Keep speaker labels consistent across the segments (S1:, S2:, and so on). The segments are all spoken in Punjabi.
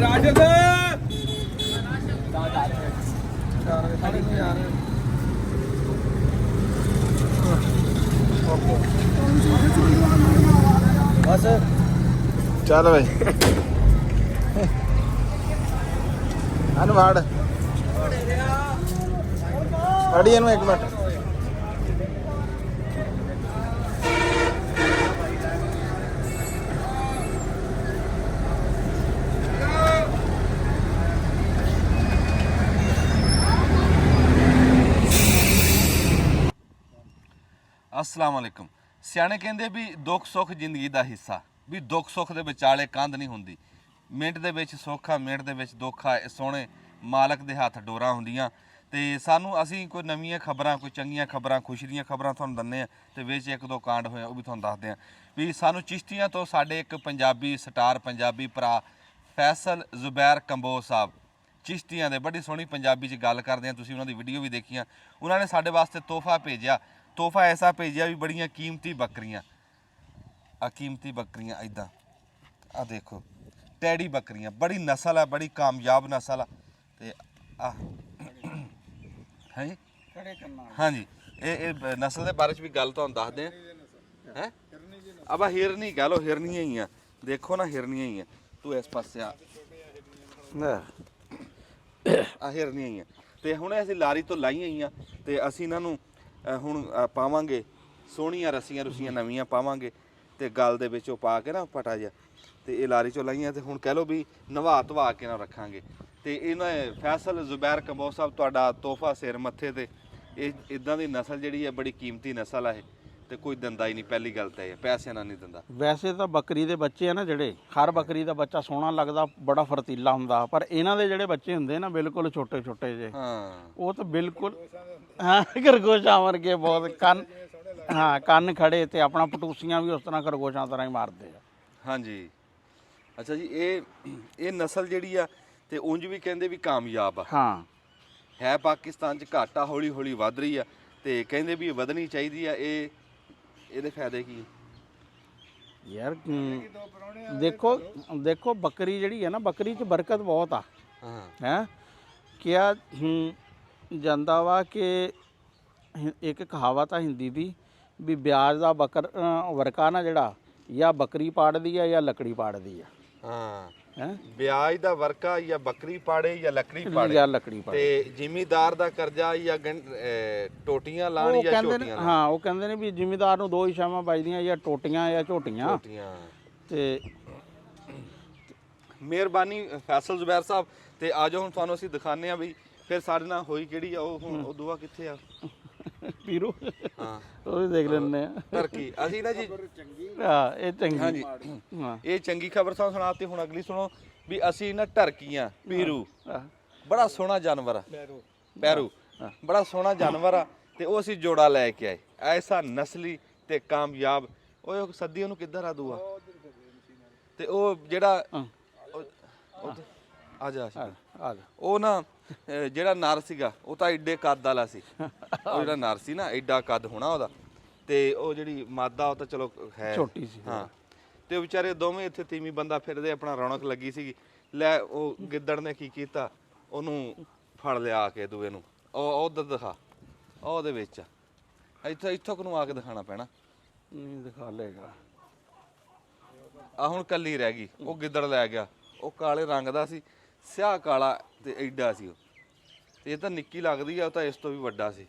S1: ਰਾਜਦ बस
S2: चल भाई अनवाड़ फड़ी एक मिनट
S3: अस्सलाम वालेकुम। सियाणे कहंदे भी दुख सुख जिंदगी दा हिस्सा भी दुख सुख दे विचाले कंध नहीं हुंदी। मिंट दे विच सुख आ मिंट दे विच दुख आ। सोहणे मालक दे हत्थ डोरा हुंदियां ते सानू असीं कोई नवीं खबरां कोई चंगियां खबरां खुशी दियां खबरां तुहानूं दिंदे आ ते विच एक दो कांड होए ओह भी तुहानूं दसदे आ भी सानू चिश्तियां तो साडे एक पंजाबी स्टार पंजाबी भरा फैसल जुबैर कंबोज साहब चिश्तियां दे बड़ी सोहनी पंजाबी च गल करदे आ। तुसीं उन्हां दी वीडियो भी देखियां। उन्हां ने साडे वास्ते तोहफा भेजिया। तोहफा ऐसा भेजिया भी बड़ियां कीमती बकरियां आ कीमती बकरियां इदां आ देखो टैडी बकरियां बड़ी नस्ल है बड़ी कामयाब नस्ल आ ते आ है जी हाँ जी ये नस्ल के बारे च भी गल तुहानूं दसदे हैं अब हिरनी कह लो हिरनियां ही आ देखो ना हिरनियां ही आ तू इस पासे आ हिरनियां ही आ ते हुणे असीं लारी तो लाईआं ही आ ते असीं इन्हां नूं ਹੁਣ ਪਾਵਾਂਗੇ ਸੋਹਣੀਆਂ ਰੱਸੀਆਂ ਰੁੱਸੀਆਂ ਨਵੀਆਂ ਪਾਵਾਂਗੇ ਤੇ ਗਲ ਦੇ ਵਿੱਚ ਉਹ ਪਾ ਕੇ ਨਾ ਪਟਾ ਜਿਹਾ ਤੇ ਇਹ ਲਾਰੀ ਚੋਂ ਲਾਈਆਂ ਤੇ ਹੁਣ ਕਹਿ ਲਓ ਵੀ ਨਵਾ ਧਵਾ ਕੇ ਨਾ ਰੱਖਾਂਗੇ ਤੇ ਇਹਨਾਂ ਫੈਸਲ ਜ਼ੁਬੈਰ ਕੰਬੋਜ ਸਾਹਿਬ ਤੁਹਾਡਾ ਤੋਹਫਾ ਸਿਰ ਮੱਥੇ ਤੇ ਇਹ ਇਦਾਂ ਦੀ ਨਸਲ ਜਿਹੜੀ ਹੈ ਬੜੀ ਕੀਮਤੀ ਨਸਲ ਆ ਇਹ ਤੇ ਕੋਈ ਦਿੰਦਾ ਹੀ ਨਹੀਂ ਪਹਿਲੀ ਗੱਲ ਤਾਂ ਇਹ ਪੈਸੇ ਨਾਲ ਨਹੀਂ ਦਿੰਦਾ।
S4: ਵੈਸੇ ਤਾਂ ਬੱਕਰੀ ਦੇ ਬੱਚੇ ਆ ਨਾ ਜਿਹੜੇ ਹਰ ਬੱਕਰੀ ਦਾ ਬੱਚਾ ਸੋਹਣਾ ਲੱਗਦਾ ਬੜਾ ਫਰਤੀਲਾ ਹੁੰਦਾ ਪਰ ਇਹਨਾਂ ਦੇ ਜਿਹੜੇ ਬੱਚੇ ਹੁੰਦੇ ਨਾ ਬਿਲਕੁਲ ਛੋਟੇ ਛੋਟੇ ਜਿਹੇ ਉਹ ਤਾਂ ਬਿਲਕੁਲ ਹਾਂ ਖਰਗੋਸ਼ਾਂ ਵਰਗੇ ਬਹੁਤ ਕੰਨ ਖੜੇ ਤੇ ਆਪਣਾ ਪਟੂਸੀਆਂ ਵੀ ਉਸ ਤਰ੍ਹਾਂ ਖਰਗੋਸ਼ਾਂ ਤਰ੍ਹਾਂ ਹੀ ਮਾਰਦੇ ਆ। ਹਾਂਜੀ
S3: ਅੱਛਾ ਜੀ ਇਹ ਨਸਲ ਜਿਹੜੀ ਆ ਤੇ ਉਂਝ ਵੀ ਕਹਿੰਦੇ ਵੀ ਕਾਮਯਾਬ ਆ।
S4: ਹਾਂ
S3: ਹੈ ਪਾਕਿਸਤਾਨ 'ਚ ਘੱਟ ਆ ਹੌਲੀ ਹੌਲੀ ਵੱਧ ਰਹੀ ਆ ਤੇ ਕਹਿੰਦੇ ਵੀ ਵਧਣੀ ਚਾਹੀਦੀ ਆ। ਇਹਦੇ ਫਾਇਦੇ ਕੀ
S4: ਯਾਰ ਦੇਖੋ ਬੱਕਰੀ ਜਿਹੜੀ ਹੈ ਨਾ ਬੱਕਰੀ 'ਚ ਬਰਕਤ ਬਹੁਤ ਆ ਹੈ ਕਿਹਾ ਜਾਂਦਾ ਵਾ ਕਿ ਇੱਕ ਕਹਾਵਤ ਆ ਹਿੰਦੀ ਦੀ ਵੀ ਵਿਆਜ ਦਾ ਵਰਕਾ ਨਾ ਜਿਹੜਾ ਜਾਂ ਬੱਕਰੀ ਪਾੜਦੀ ਆ ਜਾਂ ਲੱਕੜੀ ਪਾੜਦੀ ਆ।
S3: ਹੈ ਵਿਆਜ ਦਾ ਵਰਕਾ ਜਾਂ ਬੱਕਰੀ ਪਾੜੇ ਜਾਂ ਲੱਕੜੀ ਪਾੜੇ ਤੇ ਜ਼ਿਮੀਦਾਰ ਦਾ ਕਰਜ਼ਾ ਜਾਂ ਟੋਟੀਆਂ ਲਾਣ ਜਾਂ ਝੋਟੀਆਂ
S4: ਹਾਂ ਉਹ ਕਹਿੰਦੇ ਨੇ ਵੀ ਜ਼ਿਮੀਦਾਰ ਨੂੰ ਦੋ ਹੀ ਛਾਵਾਂ ਵੱਜਦੀਆਂ ਜਾਂ ਟੋਟੀਆਂ ਜਾਂ ਝੋਟੀਆਂ ਤੇ ਮਿਹਰਬਾਨੀ
S3: ਫੈਸਲ ਜ਼ੁਬੈਰ ਸਾਹਿਬ ਤੇ ਆ ਜਾਓ ਹੁਣ ਤੁਹਾਨੂੰ ਅਸੀਂ ਦਿਖਾਉਂਦੇ ਆ ਵੀ ਫਿਰ ਸਾਡੇ ਨਾਲ ਹੋਈ ਕਿਹੜੀ ਆ ਉਹ ਹੁਣ ਉਹ ਦੁਆ ਕਿੱਥੇ ਆ
S4: ਪੀਰੂ ਹਾਂ ਉਹ ਵੀ ਦੇਖ ਲੈਂਦੇ ਆ
S3: ਟਰਕੀ ਅਸੀਂ ਨਾ ਜੀ
S4: ਹਾਂ ਇਹ ਚੰਗੀ
S3: ਹਾਂਜੀ ਇਹ ਚੰਗੀ ਖਬਰ ਤੁਹਾਨੂੰ ਸੁਣਾਤੀ। ਹੁਣ ਅਗਲੀ ਸੁਣੋ ਵੀ ਅਸੀਂ ਨਾ ਟਰਕੀਆਂ ਪੀਰੂ ਬੜਾ ਸੋਹਣਾ ਜਾਨਵਰ ਆ ਪੈਰੂ ਬੜਾ ਸੋਹਣਾ ਜਾਨਵਰ ਆ ਤੇ ਉਹ ਅਸੀਂ ਜੋੜਾ ਲੈ ਕੇ ਆਏ ਐਸਾ ਨਸਲੀ ਤੇ ਕਾਮਯਾਬ ਉਹ ਸੱਦੀ ਉਹਨੂੰ ਕਿੱਧਰ ਆ ਦੂਆ ਤੇ ਉਹ ਜਿਹੜਾ ਆ ਜਾ ਉਹ ਨਾ ਜਿਹੜਾ ਨਰ ਸੀਗਾ ਉਹ ਤਾਂ ਏਡੇ ਕੱਦ ਵਾਲਾ ਸੀ ਉਹ ਜਿਹੜਾ ਨਰ ਸੀ ਨਾ ਏਡਾ ਕੱਦ ਹੋਣਾ ਉਹਦਾ ਤੇ ਉਹ ਜਿਹੜੀ ਮਾਦਾ ਉਹ ਤਾਂ ਚਲੋ ਹੈ
S4: ਛੋਟੀ ਸੀ
S3: ਹਾਂ ਤੇ ਉਹ ਵਿਚਾਰੇ ਦੋਵੇਂ ਇੱਥੇ ਤੀਵੀਂ ਬੰਦਾ ਫਿਰਦੇ ਆਪਣਾ ਰੌਣਕ ਲੱਗੀ ਸੀਗੀ ਲੈ ਉਹ ਗਿੱਦੜ ਨੇ ਕੀ ਕੀਤਾ ਉਹਨੂੰ ਫੜ ਲਿਆ ਕੇ ਦੂਏ ਨੂੰ ਉਹ ਉਧਰ ਦਿਖਾ ਉਹਦੇ ਵਿੱਚ ਇੱਥੋਂ ਨੂੰ ਆ ਕੇ ਦਿਖਾਣਾ ਪੈਣਾ
S4: ਨਹੀਂ ਦਿਖਾ ਲੇਗਾ
S3: ਆ ਹੁਣ ਕੱਲੀ ਰਹਿ ਗਈ ਉਹ ਗਿੱਦੜ ਲੈ ਗਿਆ ਉਹ ਕਾਲੇ ਰੰਗ ਦਾ ਸੀ ਸਿਆਹ ਕਾਲਾ ਤੇ ਐਡਾ ਸੀ ਉਹ ਤੇ ਇਹ ਤਾਂ ਨਿੱਕੀ ਲੱਗਦੀ ਆ ਉਹ ਤਾਂ ਇਸ ਤੋਂ ਵੀ ਵੱਡਾ ਸੀ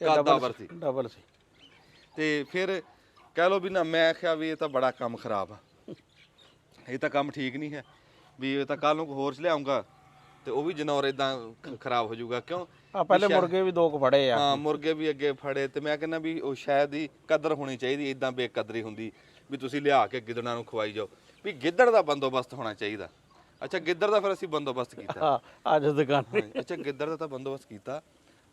S4: ਡਬਲ ਸੀ
S3: ਤੇ ਫਿਰ ਕਹਿ ਲਓ ਵੀ ਨਾ ਮੈਂ ਆਖਿਆ ਵੀ ਇਹ ਤਾਂ ਬੜਾ ਕੰਮ ਖਰਾਬ ਆ ਇਹ ਤਾਂ ਕੰਮ ਠੀਕ ਨਹੀਂ ਹੈ ਵੀ ਇਹ ਤਾਂ ਕੱਲ ਨੂੰ ਹੋਰ ਲਿਆਉਂਗਾ ਤੇ ਉਹ ਵੀ ਜਨੌਰ ਇਦਾਂ ਖਰਾਬ ਹੋ ਜਾਊਗਾ ਕਿਉਂ
S4: ਪਹਿਲੇ ਮੁਰਗੇ ਵੀ ਦੋ ਕੁ ਫੜੇ ਆ
S3: ਹਾਂ ਮੁਰਗੇ ਵੀ ਅੱਗੇ ਫੜੇ ਤੇ ਮੈਂ ਕਹਿੰਦਾ ਵੀ ਉਹ ਸ਼ਾਇਦ ਹੀ ਕਦਰ ਹੋਣੀ ਚਾਹੀਦੀ ਇਦਾਂ ਬੇਕਦਰੀ ਹੁੰਦੀ ਵੀ ਤੁਸੀਂ ਲਿਆ ਕੇ ਗਿੱਦੜਾਂ ਨੂੰ ਖਵਾਈ ਜਾਓ ਵੀ ਗਿੱਦੜ ਦਾ ਬੰਦੋਬਸਤ ਹੋਣਾ ਚਾਹੀਦਾ। ਅੱਛਾ ਗਿੱਦੜ ਦਾ ਫਿਰ ਅਸੀਂ ਬੰਦੋਬਸਤ ਕੀਤਾ
S4: ਅੱਜ ਦੁਕਾਨ
S3: ਅੱਛਾ ਗਿੱਦੜ ਦਾ ਤਾਂ ਬੰਦੋਬਸਤ ਕੀਤਾ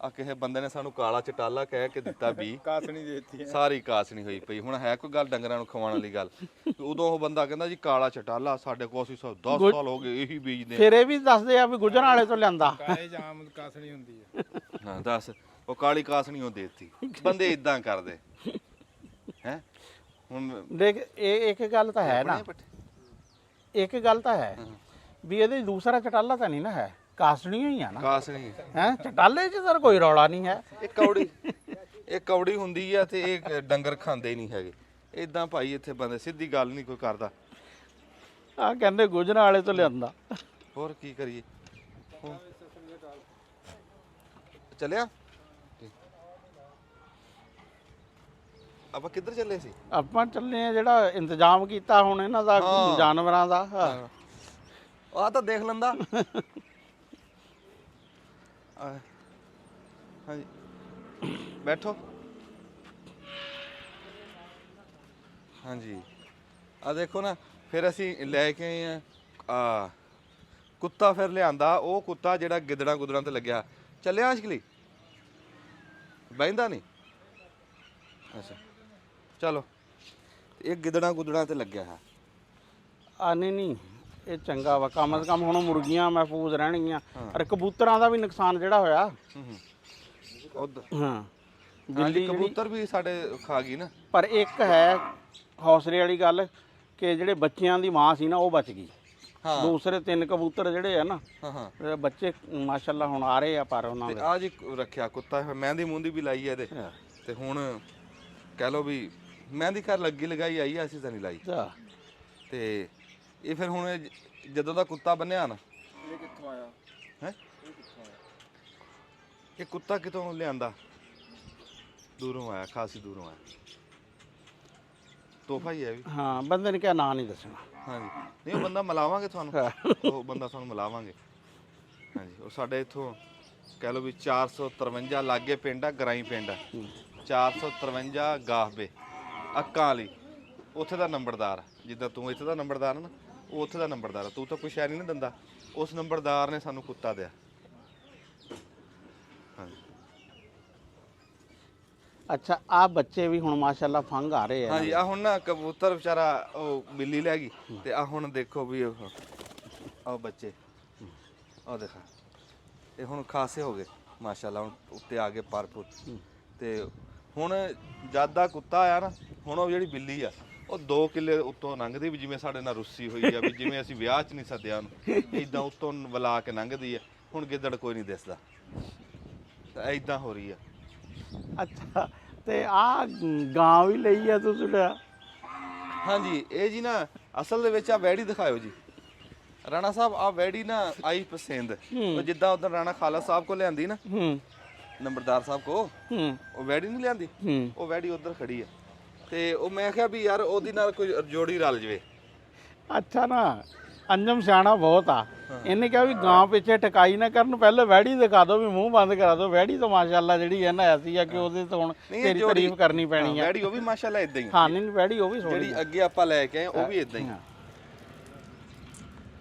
S3: ਆ ਕਿਸੇ ਬੰਦੇ ਨੇ ਸਾਨੂੰ ਕਾਲਾ ਚਟਾਲਾ ਕਹਿ ਕੇ ਦਿੱਤਾ ਵੀ
S1: ਕਾਸਣੀ ਦੇ ਦਿੱਤੀ
S3: ਸਾਰੀ ਕਾਸਣੀ ਹੋਈ ਪਈ। ਹੁਣ ਹੈ ਕੋਈ ਗੱਲ ਡੰਗਰਾਂ ਨੂੰ ਖਵਾਉਣ ਵਾਲੀ ਗੱਲ ਉਦੋਂ ਉਹ ਬੰਦਾ ਕਹਿੰਦਾ ਜੀ ਕਾਲਾ ਚਟਾਲਾ ਸਾਡੇ ਕੋਲ ਅਸੀਂ 10 ਸਾਲ ਹੋ ਗਏ ਇਹੀ ਬੀਜਦੇ
S4: ਫਿਰ ਇਹ ਵੀ ਦੱਸਦੇ ਆ ਵੀ ਗੁਜਰਾਂ ਵਾਲੇ ਤੋਂ ਲਿਆਂਦਾ
S1: ਕਾਲੇ ਜਾਮ ਕਾਸਣੀ ਹੁੰਦੀ ਹੈ
S3: ਹਾਂ ਦੱਸ ਉਹ ਕਾਲੀ ਕਾਸਣੀ ਉਹ ਦੇਤੀ ਬੰਦੇ ਇਦਾਂ ਕਰਦੇ ਹੈ। ਹੁਣ
S4: ਦੇਖ ਇਹ ਇੱਕ ਗੱਲ ਤਾਂ ਹੈ ਨਾ ਇੱਕ ਗੱਲ ਤਾਂ ਹੈ ਵੀ ਇਹਦੇ ਦੂਸਰਾ ਚਟਾਲਾ ਤਾਂ ਨਹੀਂ ਨਾ ਹੈ, ਕਾਸਣੀ ਹੀ ਆ ਨਾ।
S3: ਕਾਸਣੀ
S4: ਹੈ ਚਟਾਲੇ 'ਚ ਤਾਂ ਕੋਈ ਰੌਲਾ ਨਹੀਂ ਹੈ।
S3: ਇਹ ਕੌੜੀ ਹੁੰਦੀ ਆ ਤੇ ਇਹ ਡੰਗਰ ਖਾਂਦੇ ਨਹੀਂ ਹੈਗੇ। ਇਦਾਂ ਭਾਈ ਇੱਥੇ ਬੰਦੇ ਸਿੱਧੀ ਗੱਲ ਨਹੀਂ ਕੋਈ ਕਰਦਾ।
S4: ਆ ਕਹਿੰਦੇ ਗੁਜਰਾਂ ਵਾਲੇ ਤੋਂ ਲਿਆਂਦਾ।
S3: ਹੋਰ ਕੀ ਕਰੀਏ ਹੁਣ? ਚੱਲਿਆ ਆਪਾਂ ਕਿੱਧਰ ਚੱਲੇ ਸੀ?
S4: ਆਪਾਂ ਚੱਲੇ ਆ ਜਿਹੜਾ ਇੰਤਜ਼ਾਮ ਕੀਤਾ ਹੁਣ ਇਹਨਾਂ ਦਾ ਜਾਨਵਰਾਂ ਦਾ।
S3: ਆ ਤਾਂ ਦੇਖ ਲੈਂਦਾ। ਹਾਂਜੀ ਬੈਠੋ। ਹਾਂਜੀ ਆ ਦੇਖੋ ਨਾ, ਫਿਰ ਅਸੀਂ ਲੈ ਕੇ ਆਏ ਆ ਕੁੱਤਾ। ਫਿਰ ਲਿਆਂਦਾ ਉਹ ਕੁੱਤਾ ਜਿਹੜਾ ਗਿੱਦੜਾਂ ਗੁੱਦੜਾਂ ਤੇ ਲੱਗਿਆ। ਚੱਲਿਆ ਅਸ਼ਕਲੀ? ਬਹਿੰਦਾ ਨਹੀਂ? ਅੱਛਾ ਚਲੋ। ਇਹ ਗਿੱਦੜਾਂ ਗੁੱਦੜਾਂ ਤੇ ਲੱਗਿਆ ਹੈ।
S4: ਨਹੀਂ ਇਹ ਚੰਗਾ ਵਾ, ਕਮ ਸੇ ਕਮ ਹੁਣ ਮੁਰਗੀਆਂ ਮਹਿਫੂਜ਼ ਰਹਿਣਗੀਆਂ। ਪਰ ਕਬੂਤਰਾਂ ਦਾ ਵੀ ਨੁਕਸਾਨ ਜਿਹੜਾ ਹੋਇਆ। ਹਾਂ ਬਿੱਲੀ
S3: ਕਬੂਤਰ ਵੀ ਸਾਡੇ ਖਾ ਗਈ ਨਾ।
S4: ਪਰ ਇੱਕ ਹੈ ਹੌਸਲੇ ਵਾਲੀ ਗੱਲ ਕਿ ਜਿਹੜੇ ਬੱਚਿਆਂ ਦੀ ਮਾਂ ਸੀ ਨਾ ਉਹ ਬਚ ਗਈ। ਦੂਸਰੇ 3 ਕਬੂਤਰ ਜਿਹੜੇ ਆ ਨਾ ਬੱਚੇ ਮਾਸ਼ਾਅੱਲਾ ਹੁਣ ਆ ਰਹੇ ਆ। ਪਰ ਉਹਨਾਂ ਦੇ
S3: ਆ ਜੀ ਰੱਖਿਆ ਕੁੱਤਾ, ਮਹਿੰਦੀ ਮੂੰਦੀ ਵੀ ਲਾਈ ਇਹਦੇ। ਤੇ ਹੁਣ ਕਹਿ ਲਓ ਵੀ ਮਹਿੰਦੀ ਘਰ ਲੱਗੀ ਲਗਾਈ ਆਈ ਆ, ਅਸੀਂ ਤਾਂ ਨਹੀਂ ਲਾਈ। ਤੇ ਇਹ ਫਿਰ ਹੁਣ ਜਦੋਂ ਦਾ ਕੁੱਤਾ ਬੰਨਿਆ ਨਾ।
S1: ਇਹ ਕਿੱਥੋਂ ਆਇਆ
S3: ਹੈ? ਇਹ ਕੁੱਤਾ ਕਿਤੋਂ ਲਿਆਂਦਾ? ਦੂਰੋਂ ਆਇਆ, ਖਾਸੀ ਦੂਰੋਂ ਆਇਆ। ਤੋਹਫਾ ਹੀ ਹੈ ਵੀ।
S4: ਹਾਂ ਬੰਦੇ ਨੇ ਕਿਹਾ ਨਾਂ ਨਹੀਂ ਦੱਸਣਾ।
S3: ਹਾਂਜੀ ਨਹੀਂ, ਉਹ ਬੰਦਾ ਮਿਲਾਵਾਂਗੇ ਤੁਹਾਨੂੰ। ਉਹ ਬੰਦਾ ਤੁਹਾਨੂੰ ਮਿਲਾਵਾਂਗੇ। ਹਾਂਜੀ ਉਹ ਸਾਡੇ ਇੱਥੋਂ ਕਹਿ ਲਓ ਵੀ 453 ਲਾਗੇ ਪਿੰਡ ਆ, ਗਰਾਈ ਪਿੰਡ ਆ। 453 ਗਾਹਬੇ ਅੱਕਾਂ ਵਾਲੀ, ਉੱਥੇ ਦਾ ਨੰਬਰਦਾਰ ਆ। ਜਿੱਦਾਂ ਤੂੰ ਇੱਥੇ ਦਾ ਨੰਬਰਦਾਰ ਆ ਨਾ, ਉਹ ਉੱਥੇ ਦਾ ਨੰਬਰਦਾਰ ਆ। ਤੂੰ ਤਾਂ ਕੋਈ ਸ਼ੈ ਨਹੀਂ ਦਿੰਦਾ, ਉਸ ਨੰਬਰਦਾਰ ਨੇ ਸਾਨੂੰ ਕੁੱਤਾ ਦਿਆ। ਹਾਂਜੀ
S4: ਅੱਛਾ ਆ ਬੱਚੇ ਵੀ ਹੁਣ ਮਾਸ਼ਾਅੱਲਾ ਫੰਗ ਆ ਰਹੇ ਆ।
S3: ਹਾਂਜੀ ਆ ਹੁਣ ਨਾ ਕਬੂਤਰ ਵਿਚਾਰਾ ਉਹ ਬਿੱਲੀ ਲੈ ਗਈ। ਤੇ ਆ ਹੁਣ ਦੇਖੋ ਵੀ ਉਹ ਬੱਚੇ ਉਹ ਦੇਖਾ, ਇਹ ਹੁਣ ਖਾਸੇ ਹੋ ਗਏ ਮਾਸ਼ਾਅੱਲਾ। ਹੁਣ ਉੱਤੇ ਆ ਗਏ ਪਰਪੁਰ। ਤੇ ਹੁਣ ਜਦ ਦਾ ਕੁੱਤਾ ਆਇਆ ਨਾ, ਹੁਣ ਉਹ ਜਿਹੜੀ ਬਿੱਲੀ ਆ ਉਹ 2 ਕਿੱਲੇ ਉੱਤੋਂ ਲੰਘਦੀ ਵੀ ਜਿਵੇਂ ਸਾਡੇ ਨਾਲ ਰੁੱਸੀ ਹੋਈ ਆ, ਵੀ ਜਿਵੇਂ ਅਸੀਂ ਵਿਆਹ 'ਚ ਨਹੀਂ ਸੱਦਿਆ ਉਹਨੂੰ, ਇਦਾਂ ਉੱਤੋਂ ਵਲਾ ਕੇ ਲੰਘਦੀ ਆ। ਹੁਣ ਗਿੱਦੜ ਕੋਈ ਨਹੀਂ ਦਿਸਦਾ, ਤਾਂ ਇਦਾਂ ਹੋ ਰਹੀ ਆ।
S4: ਅੱਛਾ ਤੇ ਆ ਗਾਂ ਵੀ ਲਈ ਆ ਤੁਸੀਂ?
S3: ਹਾਂਜੀ ਇਹ ਜੀ ਨਾ ਅਸਲ ਦੇ ਵਿੱਚ ਆ ਵੈੜੀ ਦਿਖਾਇਓ ਜੀ ਰਾਣਾ ਸਾਹਿਬ। ਆ ਵੈੜੀ ਨਾ ਆਈ ਪਸੰਦ, ਉਹ ਜਿੱਦਾਂ ਉਧਰ ਰਾਣਾ ਖਾਲਾ ਸਾਹਿਬ ਕੋ ਲਿਆਂਦੀ ਨਾ, ਨੰਬਰਦਾਰ ਸਾਹਿਬ ਕੋ, ਉਹ ਵੈੜੀ ਨਹੀਂ ਲਿਆਂਦੀ। ਉਹ ਵੈੜੀ ਉਧਰ ਖੜੀ ਆ। ਤੇ ਉਹ ਮੈਂ ਕਿਹਾ ਵੀ ਯਾਰ ਉਹਦੀ ਨਾਲ ਕੋਈ ਜੋੜੀ ਰਲ ਜਵੇ।
S4: ਅੱਛਾ ਨਾ ਅੰਜਮ ਸਿਆਣਾ ਬਹੁਤ ਆ। ਇਹਨੇ ਕਿਹਾ ਵੀ ਗਾਂ ਪਿੱਛੇ ਟਕਾਈ ਨਾ ਕਰਨ, ਪਹਿਲੇ ਵੈੜੀ ਦਿਖਾ ਦਿਓ, ਵੀ ਮੂੰਹ ਬੰਦ ਕਰਾ ਦਿਓ। ਵੈੜੀ ਤਾਂ ਮਾਸ਼ਾਅੱਲਾ ਜਿਹੜੀ ਹੈ ਨਾ ਐਸੀ ਆ ਕਿ ਉਹਦੇ ਤੋਂ ਹੁਣ ਤੇਰੀ ਤਾਰੀਫ ਕਰਨੀ ਪੈਣੀ ਆ।
S3: ਵੈੜੀ ਉਹ ਵੀ ਮਾਸ਼ਾਅੱਲਾ ਇਦਾਂ ਹੀ।
S4: ਹਾਂ ਨਹੀਂ ਵੈੜੀ ਉਹ ਵੀ ਸੋਹਣੀ
S3: ਜਿਹੜੀ ਅੱਗੇ ਆਪਾਂ ਲੈ ਕੇ ਆਏ ਉਹ ਵੀ ਇਦਾਂ ਹੀ।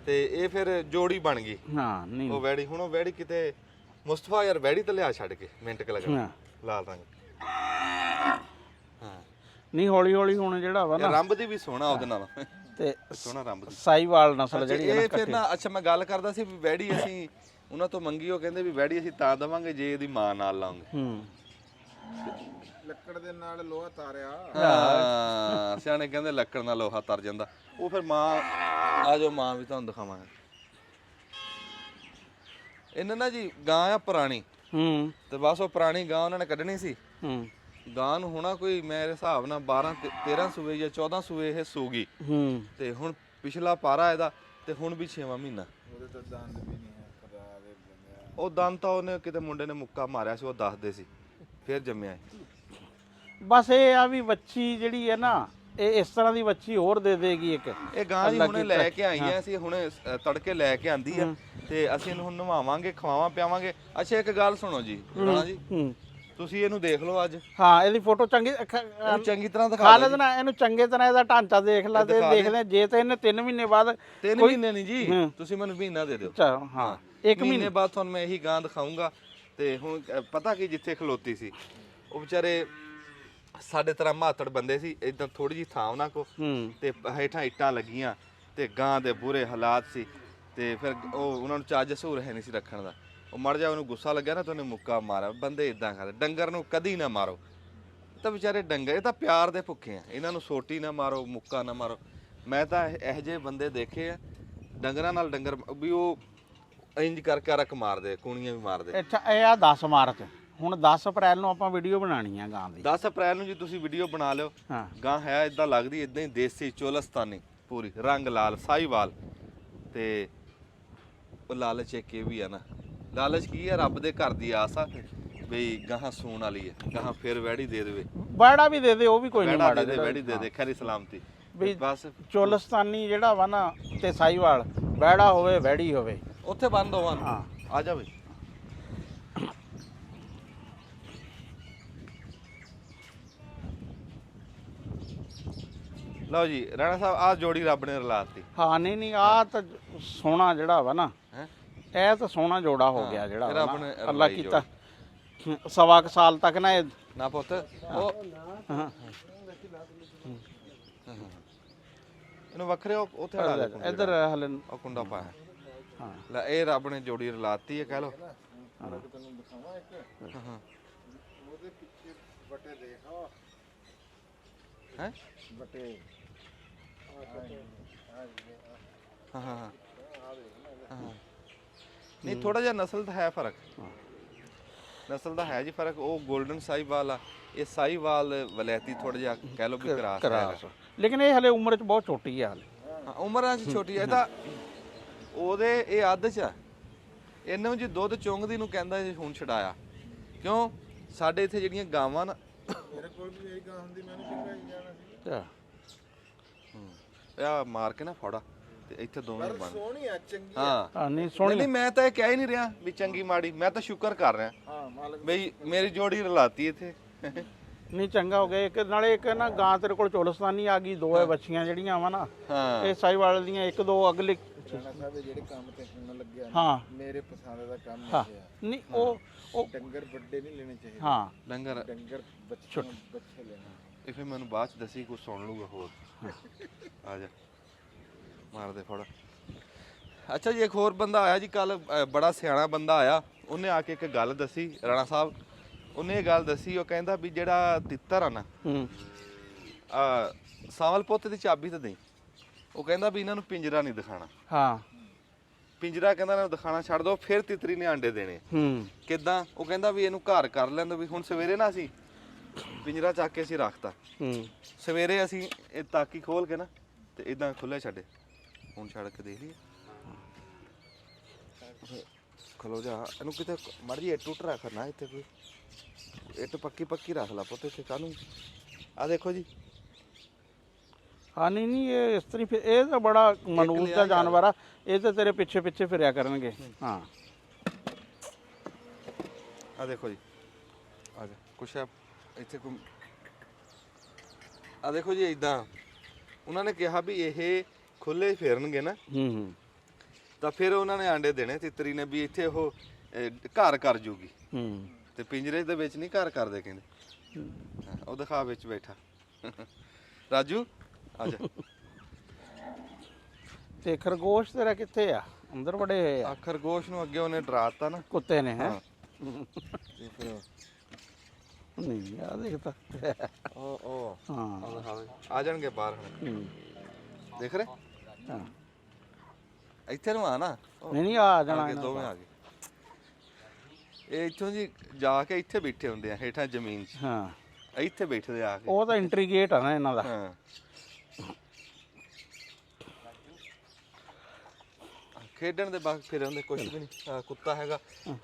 S3: ਤੇ ਇਹ ਫਿਰ ਜੋੜੀ ਬਣ ਗਈ।
S4: ਹਾਂ ਨਹੀਂ
S3: ਉਹ ਵੈੜੀ, ਹੁਣ ਉਹ ਵੈੜੀ ਕਿਤੇ ਮੁਸਤਫਾ ਯਾਰ ਵੈੜੀ ਤੇ ਲਿਆ ਛੱਡ ਕੇ ਮਿੰਟ ਕ ਲਗਾ ਲਾਲ ਰੰਗ। ਹਾਂ
S4: ਨਹੀਂ ਹੌਲੀ ਹੌਲੀ ਹੁਣ ਜਿਹੜਾ ਵਾ ਨਾ
S3: ਰੰਬ ਦੀ ਵੀ ਸੋਹਣਾ ਉਹਦੇ ਨਾਲ
S4: ਤੇ
S3: ਸੋਹਣਾ ਰੰਬ ਦੀ
S4: ਸਾਈਵਾਲ ਨਸਲ ਜਿਹੜੀ ਹੈ
S3: ਇਹ ਫਿਰ ਨਾ। ਅੱਛਾ ਮੈਂ ਗੱਲ ਕਰਦਾ ਸੀ ਵੀ ਵੈੜੀ ਅਸੀਂ ਉਹਨਾਂ ਤੋਂ ਮੰਗੀ, ਉਹ ਕਹਿੰਦੇ ਵੀ ਵੈੜੀ ਅਸੀਂ ਤਾਂ ਦੇਵਾਂਗੇ ਜੇ ਇਹਦੀ ਮਾਂ ਨਾਲ ਲਾਉਂਗੇ।
S1: ਲੱਕੜ ਦੇ ਨਾਲ ਲੋਹਾ ਤਾਰਿਆ।
S3: ਹਾਂ ਸਿਆਣੇ ਕਹਿੰਦੇ ਲੱਕੜ ਨਾਲ ਲੋਹਾ ਤਰ ਜਾਂਦਾ। ਉਹ ਫਿਰ ਮਾਂ ਆ ਜਾਓ, ਮਾਂ ਵੀ ਤੁਹਾਨੂੰ ਦਿਖਾਵਾਂਗੇ। ਇਹਨਾਂ ਨਾ ਜੀ ਗਾਂ ਆ ਪੁਰਾਣੀ। ਤੇ ਬਸ ਉਹ ਪੁਰਾਣੀ ਗਾਂ ਉਹਨਾਂ ਨੇ ਕੱਢਣੀ ਸੀ। ਗਾਂ ਨੂੰ ਹੋਣਾ ਕੋਈ ਮੇਰੇ ਹਿਸਾਬ ਨਾਲ 12-13 ਸੂਏ ਜਾਂ 14 ਸੂਏ ਇਹ ਸੂਗੀ। ਤੇ ਹੁਣ ਪਿਛਲਾ ਪਾਰਾ ਇਹਦਾ, ਤੇ ਹੁਣ ਵੀ 6ਵਾਂ ਮਹੀਨਾ।
S1: ਉਹਦੇ ਤਾਂ ਦੰਦ ਵੀ ਨਹੀਂ ਹੈ ਖੁਦਾ ਦੇ ਬੰਦਿਆ।
S3: ਉਹ ਦੰਦ ਤਾਂ ਉਹਨੇ ਕਿਤੇ ਮੁੰਡੇ ਨੇ ਮੁੱਕਾ ਮਾਰਿਆ ਸੀ, ਉਹ ਦੱਸਦੇ ਸੀ, ਫਿਰ ਜੰਮਿਆ।
S4: ਬਸ ਇਹ ਆ ਵੀ ਵੱਛੀ ਜਿਹੜੀ ਹੈ ਨਾ, ਇਹ ਇਸ ਤਰ੍ਹਾਂ ਦੀ ਵੱਛੀ ਹੋਰ ਦੇ ਦੇਗੀ ਇੱਕ।
S3: ਇਹ ਗਾਂ ਜੀ ਹੁਣੇ ਲੈ ਕੇ ਆਈਆਂ ਅਸੀਂ, ਹੁਣੇ ਤੜਕੇ ਲੈ ਕੇ ਆਂਦੀ ਆ। ਤੇ ਅਸੀਂ ਇਹਨੂੰ ਹੁਣ ਨਵਾਵਾਂਗੇ, ਖਵਾਵਾਂ ਪਿਆਵਾਂਗੇ। ਅੱਛਾ ਇੱਕ ਗੱਲ ਸੁਣੋ ਜੀ ਰਾਣਾ ਜੀ, ਤੁਸੀਂ ਇਹਨੂੰ ਦੇਖ ਲਓ ਅੱਜ।
S4: ਹਾਂ ਇਹਦੀ ਫੋਟੋ ਚੰਗੀ
S3: ਤਰ੍ਹਾਂ ਦਿਖਾ
S4: ਖਾਲਦ ਨਾ, ਇਹਨੂੰ ਚੰਗੇ ਤਰ੍ਹਾਂ ਇਹਦਾ ਢਾਂਚਾ ਦੇਖ ਲੈ ਤੇ ਦੇਖਦੇ ਜੇ ਤਾਂ ਇਹਨੇ 3 ਮਹੀਨੇ ਬਾਅਦ।
S3: 3 ਮਹੀਨੇ ਨਹੀਂ ਜੀ, ਤੁਸੀਂ ਮੈਨੂੰ ਮਹੀਨਾ ਦੇ ਦਿਓ।
S4: ਹਾਂ 1
S3: ਮਹੀਨੇ ਬਾਅਦ ਤੁਹਾਨੂੰ ਮੈਂ ਇਹੀ ਗਾਂ ਦਿਖਾਉਂਗਾ। ਤੇ ਹੁਣ ਪਤਾ ਕੀ, ਜਿੱਥੇ ਖਲੋਤੀ ਸੀ ਉਹ ਵਿਚਾਰੇ ਸਾਡੇ ਤਰ੍ਹਾਂ ਮਾਤੜ ਬੰਦੇ ਸੀ, ਇਦਾਂ ਥੋੜੀ ਜਿਹੀ ਥਾਂ ਉਹਨਾਂ ਕੋ, ਤੇ ਹੇਠਾਂ ਇੱਟਾਂ ਲੱਗੀਆਂ, ਤੇ ਗਾਂ ਦੇ ਬੁਰੇ ਹਾਲਾਤ ਸੀ। ਤੇ ਫਿਰ ਉਹ ਉਹਨਾਂ ਨੂੰ ਚੱਜ ਸਹੂਰ ਹੈ ਨਹੀਂ ਸੀ ਰੱਖਣ ਦਾ। ਉਹ ਮਰ ਜਾ, ਉਹਨੂੰ ਗੁੱਸਾ ਲੱਗਿਆ ਨਾ, ਤੇ ਉਹਨੇ ਮੁੱਕਾ ਮਾਰਿਆ। ਬੰਦੇ ਇਦਾਂ ਕਰਦੇ, ਡੰਗਰ ਨੂੰ ਕਦੀ ਨਾ ਮਾਰੋ। ਤਾਂ ਵਿਚਾਰੇ ਡੰਗਰ ਇਹ ਤਾਂ ਪਿਆਰ ਦੇ ਭੁੱਖੇ ਆ, ਇਹਨਾਂ ਨੂੰ ਸੋਟੀ ਨਾ ਮਾਰੋ, ਮੁੱਕਾ ਨਾ ਮਾਰੋ। ਮੈਂ ਤਾਂ ਇਹੋ ਜਿਹੇ ਬੰਦੇ ਦੇਖੇ ਆ ਡੰਗਰਾਂ ਨਾਲ ਡੰਗਰ ਵੀ ਉਹ ਇੰਜ ਕਰਕੇ ਰਕ ਮਾਰਦੇ, ਕੂਣੀਆਂ ਵੀ ਮਾਰਦੇ।
S4: ਅੱਛਾ ਇਹ ਆ 10 ਮਾਰਚ, ਹੁਣ 10 ਅਪ੍ਰੈਲ ਨੂੰ ਆਪਾਂ ਵੀਡੀਓ ਬਣਾਣੀ ਆ ਗਾਂ ਦੀ।
S3: 10 ਅਪ੍ਰੈਲ ਨੂੰ ਜੀ ਤੁਸੀਂ ਵੀਡੀਓ ਬਣਾ ਲਿਓ।
S4: ਹਾਂ
S3: ਗਾਂ ਹੈ ਇਦਾਂ ਲੱਗਦੀ ਇਦਾਂ ਹੀ ਦੇਸੀ ਚੋਲਸਤਾਨੀ ਪੂਰੀ ਰੰਗ ਲਾਲ ਸਾਈਵਾਲ। ਤੇ ਉਹ ਲਾਲਚ ਇੱਕ ਇਹ ਵੀ ਆ ਨਾ, ਲਾਲਚ ਕੀ ਆ, ਰੱਬ ਦੇ ਘਰ ਦੀ ਆਸ ਆ ਬਈ ਗਾਹਾਂ ਸੂਣ ਵਾਲੀ ਹੈ, ਗਾਹਾਂ ਫਿਰ ਵੈੜੀ ਦੇ ਦੇਵੇ,
S4: ਬੈੜਾ ਵੀ ਦੇ ਦੇ, ਉਹ ਵੀ ਕੋਈ ਨਹੀਂ ਮਾੜਾ
S3: ਦੇ ਵੈੜੀ ਦੇ ਦੇ ਖੈਰੀ ਸਲਾਮਤੀ
S4: ਵੀ
S3: ਬਸ।
S4: ਚੋਲਸਤਾਨੀ ਜਿਹੜਾ ਵਾ ਨਾ ਤੇ ਸਾਈਵਾਲ, ਬੈੜਾ ਹੋਵੇ ਵੈੜੀ ਹੋਵੇ
S3: ਉੱਥੇ ਬੰਦ ਹੋਵਾਂ।
S4: ਹਾਂ
S3: ਆ ਜਾ ਬਈ। ਲਓ ਜੀ ਰਾਣਾ ਸਾਹਿਬ ਆ ਜੋੜੀ ਰੱਬ ਨੇ ਰਲਾਤੀ।
S4: ਹਾਂ ਨਹੀਂ ਨਹੀਂ ਆ ਤਾਂ ਸੋਹਣਾ ਜਿਹੜਾ ਵਾ ਨਾ,
S3: ਹੈ
S4: ਇਹ ਤਾਂ ਸੋਹਣਾ ਜੋੜਾ ਹੋ ਗਿਆ ਜਿਹੜਾ ਵਾ
S3: ਰੱਬ
S4: ਨਾ।
S3: ਨੇ
S4: ਅੱਲਾ
S3: ਰਲਾਈ
S4: ਕੀਤਾ ਸਵਾ ਕੁ ਸਾਲ ਤੱਕ ਨਾ ਇਹ
S3: ਨਾ ਪੁੱਤ ਉਹ
S4: ਹਾਂ
S3: ਇਹਨੂੰ ਵੱਖਰੇ ਉੱਥੇ ਲਾ ਦੇ
S4: ਇੱਧਰ ਹਲੇ
S3: ਉਹ ਕੁੰਡਾ ਪਾਇਆ।
S4: ਹਾਂ
S3: ਲੈ ਇਹ ਰੱਬ ਨੇ ਜੋੜੀ ਰਲਾਤੀ ਹੈ ਕਹਿ ਲੋ।
S1: ਤੈਨੂੰ ਦਿਖਾਵਾਂ ਇੱਕ ਉਹਦੇ ਪਿੱਛੇ ਬਟੇ ਦੇਖਾ
S3: ਹੈ
S1: ਬਟੇ
S3: ਹਾਂ ਹਾਂ ਹਾਂ ਨਹੀਂ ਥੋੜਾ ਜਿਹਾ ਨਸਲ ਦਾ ਹੈ ਫਰਕ, ਨਸਲ ਦਾ ਹੈ ਜੀ ਫਰਕ। ਉਹ 골ਡਨ ਸਾਈਵਾਲ ਆ, ਇਹ ਸਾਈਵਾਲ ਵਲੈਤੀ ਥੋੜਾ ਜਿਹਾ ਕਹਿ ਲੋ ਵੀ ਕਰਾਸ।
S4: ਲੇਕਿਨ ਇਹ ਹਲੇ ਉਮਰ ਚ ਬਹੁਤ ਛੋਟੀ ਆ ਹਲੇ।
S3: ਹਾਂ ਉਮਰਾਂ 'ਚ ਛੋਟੀ ਹੈ ਤਾਂ ਉਹਦੇ ਇਹ ਅੱਧ 'ਚ ਆ। ਇਹਨੂੰ ਜੀ ਦੁੱਧ ਚੁੰਗਦੀ ਨੂੰ ਕਹਿੰਦਾ ਜੀ ਹੁਣ ਛਡਾਇਆ ਕਿਉਂ। ਸਾਡੇ ਇੱਥੇ ਜਿਹੜੀਆਂ ਗਾਵਾਂ ਨਾ,
S1: ਮੇਰੇ ਕੋਲ ਵੀ ਮੇਰੀ ਗਾਂ ਹੁੰਦੀ, ਮੈਨੂੰ ਚੰਗਾ ਹੀ ਜਾਣਾ ਸੀ।
S3: ਆ ਮਾਰ ਕੇ ਨਾ ਫੋੜਾ ਤੇ ਇੱਥੇ ਦੋਵੇਂ
S1: ਪਰ
S3: ਬਣ।
S1: ਸੋਹਣੀ ਆ, ਚੰਗੀ ਆ।
S3: ਹਾਂ
S4: ਨਹੀਂ ਸੋਹਣੀ
S3: ਨਹੀਂ ਮੈਂ ਤਾਂ ਇਹ ਕਹਿ ਹੀ ਨਹੀਂ ਰਿਹਾ ਵੀ ਚੰਗੀ ਮਾੜੀ, ਮੈਂ ਤਾਂ ਸ਼ੁਕਰ ਕਰ ਰਿਹਾ
S1: ਹਾਂ ਮਾਲਕ
S3: ਬਈ ਮੇਰੀ ਜੋੜੀ ਰਲਾਤੀ ਇੱਥੇ।
S4: ਨਹੀਂ ਚੰਗਾ ਹੋ ਗਿਆ। ਇੱਕ ਨਾਲੇ ਇੱਕ ਨਾ ਗਾਂ ਤੇਰੇ ਕੋਲ ਚੋਲਸਤਾਨੀ ਆ ਗਈ, ਦੋ ਬੱਚੀਆਂ ਜਿਹੜੀਆਂ ਵਾ ਨਾ
S3: ਹਾਂ
S4: ਇਹ ਸਾਈਵਾਲ ਦੀਆਂ, ਇੱਕ ਦੋ ਅਗਲੇ
S1: ਰਾਣਾ ਸਾਹਿਬ ਇਹ ਜਿਹੜੇ ਕੰਮ ਤੇ ਹੁਣ ਲੱਗਿਆ ਨਾ,
S4: ਹਾਂ
S1: ਮੇਰੇ ਪਸੰਦ ਦਾ ਕੰਮ
S4: ਹਾਂ
S1: ਇਹ ਆ।
S4: ਨਹੀਂ ਉਹ
S1: ਡੰਗਰ ਵੱਡੇ ਨਹੀਂ ਲੈਣੇ ਚਾਹੀਦੇ।
S4: ਹਾਂ
S3: ਡੰਗਰ
S1: ਡੰਗਰ ਬੱਚੇ ਲੈਣਾ।
S3: ਇਹ ਫਿਰ ਮੈਨੂੰ ਬਾਅਦ ਚ ਦੱਸੀ ਕੁਝ ਸੁਣ ਲੂਗਾ ਹੋਰ। ਆ ਜਾ ਮਾਰ ਦੇ ਫੜ। ਅੱਛਾ ਜੀ ਇੱਕ ਹੋਰ ਬੰਦਾ ਆਇਆ ਜੀ ਕੱਲ, ਬੜਾ ਸਿਆਣਾ ਬੰਦਾ ਆਇਆ। ਉਹਨੇ ਆ ਕੇ ਇੱਕ ਗੱਲ ਦੱਸੀ ਰਾਣਾ ਸਾਹਿਬ, ਉਹਨੇ ਇਹ ਗੱਲ ਦੱਸੀ, ਉਹ ਕਹਿੰਦਾ ਵੀ ਜਿਹੜਾ ਤਿੱਤਰ ਆ ਨਾ ਸਾਵਲ ਪੁੱਤ ਦੀ ਚਾਬੀ ਤੇ ਦੇਈ। ਉਹ ਕਹਿੰਦਾ ਵੀ ਇਹਨਾਂ ਨੂੰ ਪਿੰਜਰਾ ਨਹੀਂ ਦਿਖਾਣਾ।
S4: ਹਾਂ
S3: ਪਿੰਜਰਾ ਕਹਿੰਦਾ ਇਹਨਾਂ ਨੂੰ ਦਿਖਾਣਾ ਛੱਡ ਦੋ, ਫਿਰ ਤਿੱਤਰੀ ਨੇ ਆਂਡੇ ਦੇਣੇ। ਕਿੱਦਾਂ? ਉਹ ਕਹਿੰਦਾ ਵੀ ਇਹਨੂੰ ਘਰ ਕਰ ਲੈਂਦਾ। ਵੀ ਹੁਣ ਸਵੇਰੇ ਨਾ ਅਸੀਂ ਪਿੰਜਰਾ ਚੱਕ ਕੇ ਅਸੀਂ ਰੱਖਤਾ, ਸਵੇਰੇ ਅਸੀਂ ਇਹ ਤਾਕੀ ਖੋਲ ਕੇ ਨਾ ਤੇ ਇਦਾਂ ਖੁੱਲੇ ਛੱਡੇ। ਹੁਣ ਛੱਡ ਕੇ ਦੇਖ ਲਈ ਖਲੋ ਜਾ, ਇਹਨੂੰ ਕਿਤੇ ਮਰਜੀ ਟੁੱਟ ਰੱਖ ਨਾ, ਇੱਥੇ ਕੋਈ ਇੱਟ ਪੱਕੀ ਪੱਕੀ ਰੱਖ ਲਾ ਪੁੱਤ ਇੱਥੇ ਕਾਹਨੂੰ। ਆ ਦੇਖੋ ਜੀ।
S4: ਹਾਂ ਨਹੀਂ ਨਹੀਂ ਇਹ ਇਸ ਤਰ੍ਹਾਂ ਫਿਰ ਇਹ ਤਾਂ ਬੜਾ ਮਨੂਸ ਦਾ ਜਾਨਵਰ ਆ, ਇਹ ਤਾਂ ਤੇਰੇ ਪਿੱਛੇ ਪਿੱਛੇ ਫਿਰਿਆ ਕਰਨਗੇ। ਹਾਂ
S3: ਆ ਦੇਖੋ ਜੀ, ਆ ਜਾ ਕੁਛ ਇੱਥੇ ਕੋਈ ਆ ਦੇਖੋ ਜੀ। ਇਦਾਂ ਉਹਨਾਂ ਨੇ ਕਿਹਾ ਵੀ ਇਹ ਖੁੱਲੇ ਫੇਰਨਗੇ ਨਾ ਤਾਂ ਫਿਰ ਉਹਨਾਂ ਨੇ ਆਂਡੇ ਦੇਣੇ ਤਿੱਤਰੀ ਨੇ, ਵੀ ਇੱਥੇ ਉਹ ਘਰ ਕਰ ਜੂਗੀ। ਤੇ ਪਿੰਜਰੇ ਦੇ ਵਿੱਚ ਨਹੀਂ ਘਰ ਕਰਦੇ ਕਹਿੰਦੇ। ਉਹ ਦਿਖਾ ਵਿੱਚ ਬੈਠਾ ਰਾਜੂ ਆ ਜਾ।
S4: ਤੇ ਖਰਗੋਸ਼ ਤੇਰਾ ਕਿੱਥੇ ਆ? ਅੰਦਰ ਬੜੇ ਹੋਏ ਆ।
S3: ਖਰਗੋਸ਼ ਨੂੰ ਅੱਗੇ ਉਹਨੇ ਡਰਾਤਾ ਨਾ
S4: ਕੁੱਤੇ ਨੇ। ਹੈ
S3: ਤੇ ਫਿਰ
S4: ਨਹੀਂ ਆ ਦੇਖਤਾ
S3: ਉਹ
S4: ਹਾਂ
S3: ਆ ਜਾਣਗੇ ਬਾਹਰ ਹੁਣ। ਦੇਖ ਰਹੇ
S4: ਹਾਂ
S3: ਇੱਥੇ ਨੂੰ ਆ ਨਾ।
S4: ਨਹੀਂ ਨਹੀਂ ਆ ਜਾਣਾ
S3: ਆ ਦੋਵੇਂ ਆ ਗਏ। ਇਹ ਇੱਥੋਂ ਜੀ ਜਾ ਕੇ ਇੱਥੇ ਬੈਠੇ ਹੁੰਦੇ ਆ ਹੇਠਾਂ ਜ਼ਮੀਨ 'ਚ।
S4: ਹਾਂ
S3: ਇੱਥੇ ਬੈਠਦੇ ਆ ਕੇ।
S4: ਉਹ ਤਾਂ ਐਂਟਰੀ ਗੇਟ ਆ ਨਾ ਇਹਨਾਂ ਦਾ।
S3: ਹਾਂ ਖੇਡਣ ਦੇ ਬਾਅਦ ਫਿਰਨ ਦੇ ਕੁਝ ਵੀ ਨਹੀਂ। ਕੁੱਤਾ ਹੈਗਾ